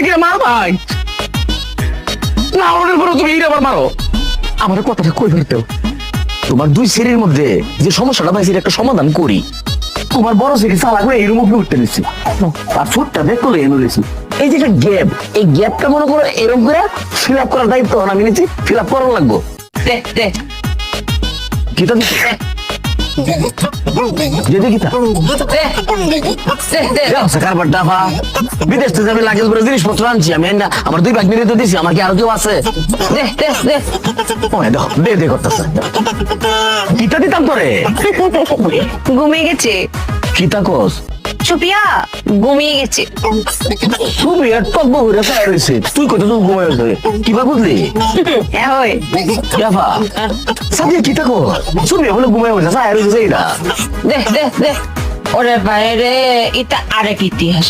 কি মার ভাই না ওদের পরে তুমি আবার মারো আমার কথাটা কই ফেলতেও তোমার দুই শ্রেণীর মধ্যে যে সমস্যাটা পাইছি একটা সমাধান করি তোমার বড় থেকে চালা করে এই রুমে উঠতে দিচ্ছি আর ফুটটা দেখলে এনে দিয়েছি এই যে একটা গ্যাপ এই গ্যাপটা মনে করো এরকম করে ফিল আপ করার দায়িত্ব আমি নিচ্ছি ফিল আপ করার লাগবো কিতা দিচ্ছে যেতে কিতা কারবার ডাফা বিদেশ থেকে আমি লাগেজ করে জিনিসপত্র আনছি আমি আমার দুই ব্যাগ নিয়ে দিয়েছি আমার কি আরো কেউ আছে দে করতেছে কিতা দিতাম তোরে ঘুমিয়ে গেছে কিতা কস সুপিয়া ঘুমিয়ে গেছে তুমি আর টক বহুরে চাই রয়েছে তুই কত তো ঘুমাই আছে কিবা বুঝলি হ্যাঁ হয় ডাফা সাথে কিতা কর তুমি বলে ঘুমাই আছে চাই রয়েছে এইটা দে ওরে বাইরে এটা আরেক ইতিহাস